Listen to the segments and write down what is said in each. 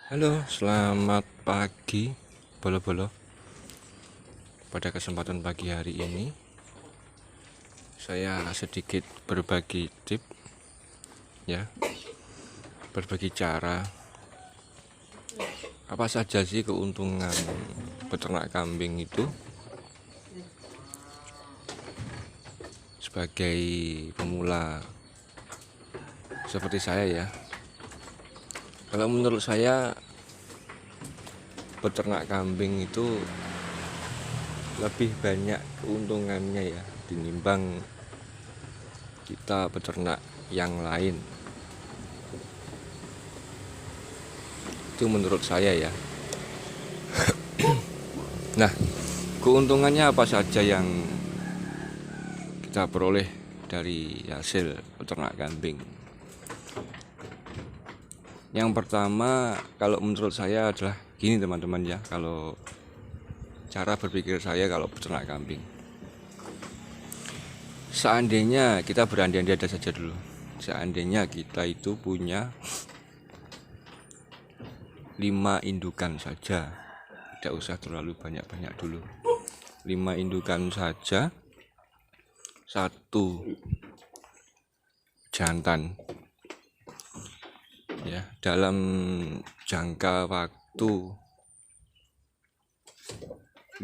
Halo, selamat pagi, bolo-bolo. Pada kesempatan pagi hari ini, saya sedikit berbagi tip, ya, berbagi cara. Apa saja sih keuntungan peternak kambing itu? Sebagai pemula seperti saya ya, kalau menurut saya peternak kambing itu lebih banyak keuntungannya ya dinimbang kita peternak yang lain. Itu menurut saya ya. Nah, keuntungannya apa saja yang kita peroleh dari hasil peternak kambing? Yang pertama, kalau menurut saya adalah gini teman-teman ya, kalau cara berpikir saya kalau peternak kambing. Seandainya kita berandai-andai saja dulu. Seandainya kita itu punya 5 indukan saja. Tidak usah terlalu banyak-banyak dulu. 5 indukan saja. 1 jantan. Ya, dalam jangka waktu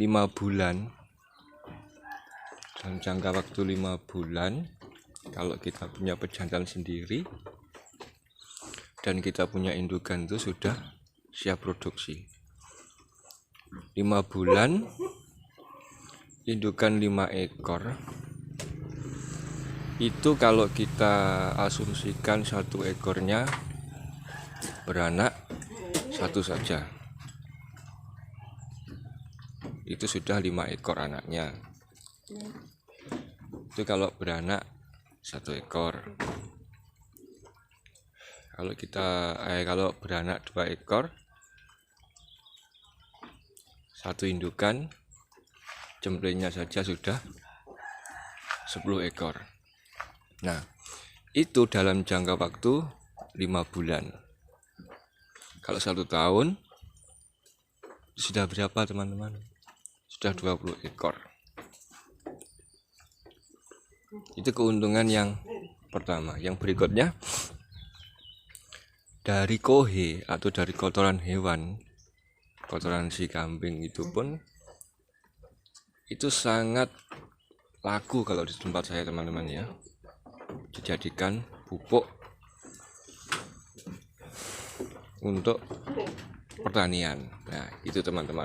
5 bulan. Dalam jangka waktu 5 bulan, kalau kita punya pejantan sendiri dan kita punya indukan itu sudah siap produksi. 5 bulan, indukan 5 ekor. Itu kalau kita asumsikan 1 ekornya beranak 1 saja, itu sudah 5 ekor anaknya. Itu kalau beranak 1 ekor. Kalau beranak 2 ekor, 1 indukan, jemplengnya saja sudah 10 ekor. Nah, itu dalam jangka waktu 5 bulan. Kalau 1 tahun sudah berapa teman-teman? Sudah 20 ekor. Itu keuntungan yang pertama. Yang berikutnya, dari kohe atau dari kotoran hewan, kotoran si kambing itu pun itu sangat laku kalau di tempat saya teman-teman ya, dijadikan pupuk untuk pertanian. Nah, itu teman-teman,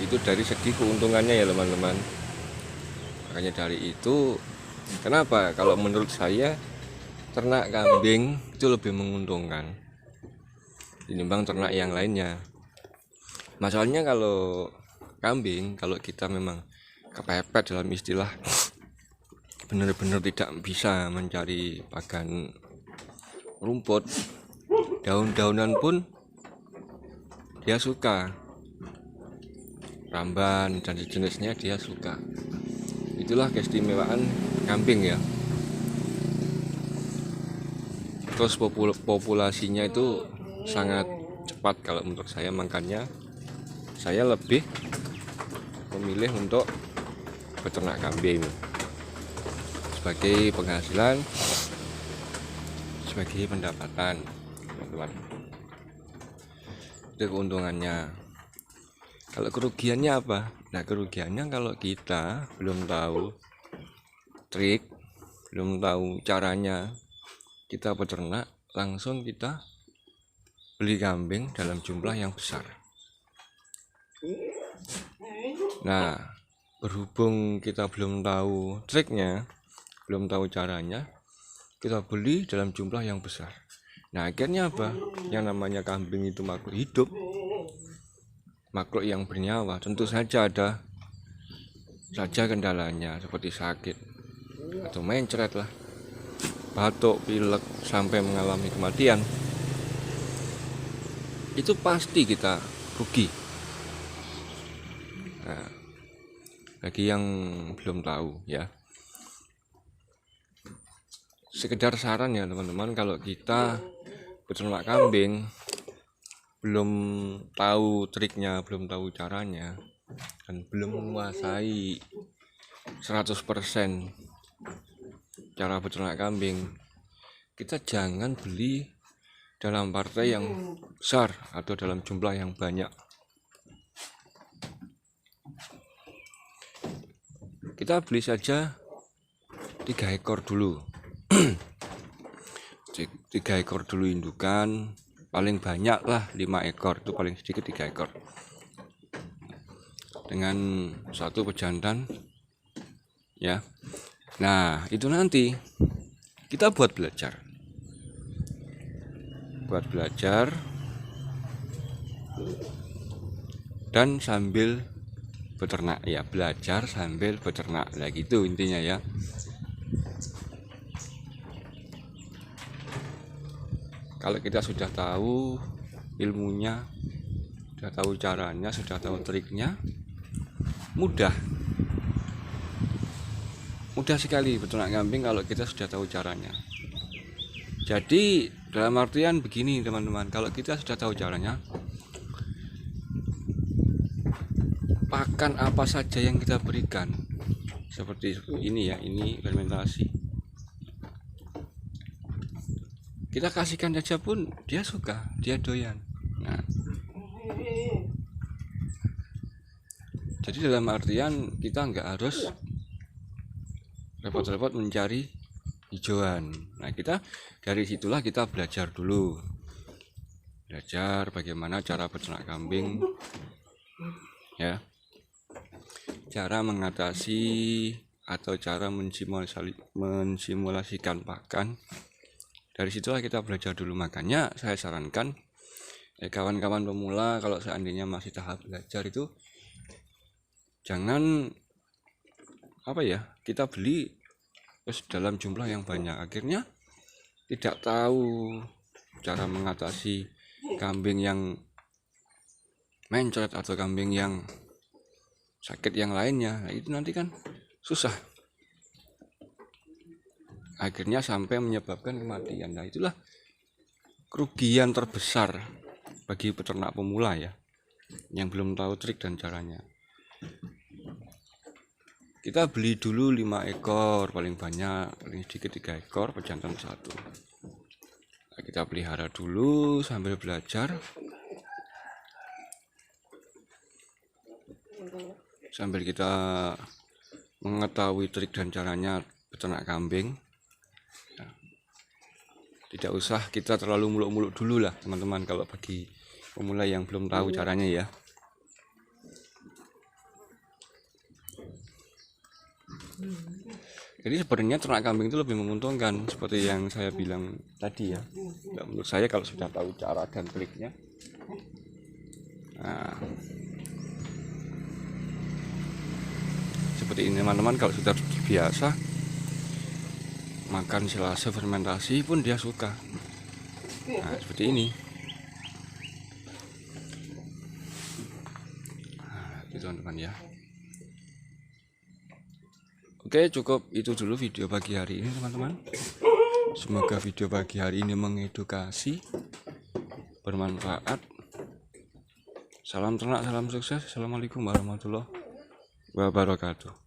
itu dari segi keuntungannya ya teman-teman. Makanya dari itu, kenapa kalau menurut saya ternak kambing itu lebih menguntungkan dinimbang ternak yang lainnya. Masalahnya kalau kambing, kalau kita memang kepepet dalam istilah, benar-benar tidak bisa mencari pakan rumput, daun-daunan pun dia suka, ramban dan sejenisnya dia suka. Itulah keistimewaan kambing ya. Terus populasinya itu sangat cepat kalau menurut saya, makanya saya lebih memilih untuk peternak kambing sebagai penghasilan, sebagai pendapatan teman-teman. Itu keuntungannya. Kalau kerugiannya apa? Nah, kerugiannya kalau kita belum tahu trik, belum tahu caranya kita peternak, langsung kita beli kambing dalam jumlah yang besar. Nah, berhubung kita belum tahu triknya, belum tahu caranya, kita beli dalam jumlah yang besar. Nah, akhirnya apa? Yang namanya kambing itu makhluk hidup, makhluk yang bernyawa. Tentu saja ada saja kendalanya, seperti sakit atau mencret lah, batuk, pilek, sampai mengalami kematian. Itu pasti kita rugi. Nah, bagi yang belum tahu ya, sekedar saran ya teman-teman, kalau kita peternak kambing belum tahu triknya, belum tahu caranya, dan belum menguasai 100% cara peternak kambing, kita jangan beli dalam partai yang besar atau dalam jumlah yang banyak. Kita beli saja 3 ekor dulu. 3 ekor dulu indukan, paling banyak lah 5 ekor, itu paling sedikit 3 ekor, dengan 1 pejantan ya. Nah, itu nanti kita buat belajar dan sambil beternak ya, belajar sambil beternak, nah gitu intinya ya. Kalau kita sudah tahu ilmunya, sudah tahu caranya, sudah tahu triknya, mudah sekali beternak kambing kalau kita sudah tahu caranya. Jadi dalam artian begini teman-teman, kalau kita sudah tahu caranya, pakan apa saja yang kita berikan, seperti ini ya, ini fermentasi, kita kasihkan saja pun dia suka, dia doyan. Nah, jadi dalam artian kita nggak harus repot-repot mencari hijauan. Nah, kita dari situlah kita belajar dulu, belajar bagaimana cara beternak kambing ya, cara mengatasi atau cara mensimulasikan pakan. Dari situlah kita belajar dulu. Makanya saya sarankan kawan-kawan pemula, kalau seandainya masih tahap belajar itu jangan kita beli dalam jumlah yang banyak, akhirnya tidak tahu cara mengatasi kambing yang mencret atau kambing yang sakit yang lainnya. Nah, itu nanti kan susah, akhirnya sampai menyebabkan kematian. Nah, itulah kerugian terbesar bagi peternak pemula ya, yang belum tahu trik dan caranya. Kita beli dulu 5 ekor, paling banyak, paling sedikit 3 ekor, pejantan 1. Nah, kita pelihara dulu sambil belajar, sambil kita mengetahui trik dan caranya peternak kambing. Nah, tidak usah kita terlalu muluk-muluk dulu lah teman-teman, kalau bagi pemula yang belum tahu caranya ya. Jadi sebenarnya ternak kambing itu lebih menguntungkan, seperti yang saya bilang tadi ya. Menurut saya kalau sudah tahu cara dan triknya, nah, seperti ini teman-teman, kalau sudah biasa makan silase fermentasi pun dia suka. Nah, seperti ini. Nah, itu teman-teman ya. Oke, cukup itu dulu video pagi hari ini teman-teman. Semoga video pagi hari ini mengedukasi, bermanfaat. Salam ternak, salam sukses. Assalamualaikum warahmatullahi wabarakatuh.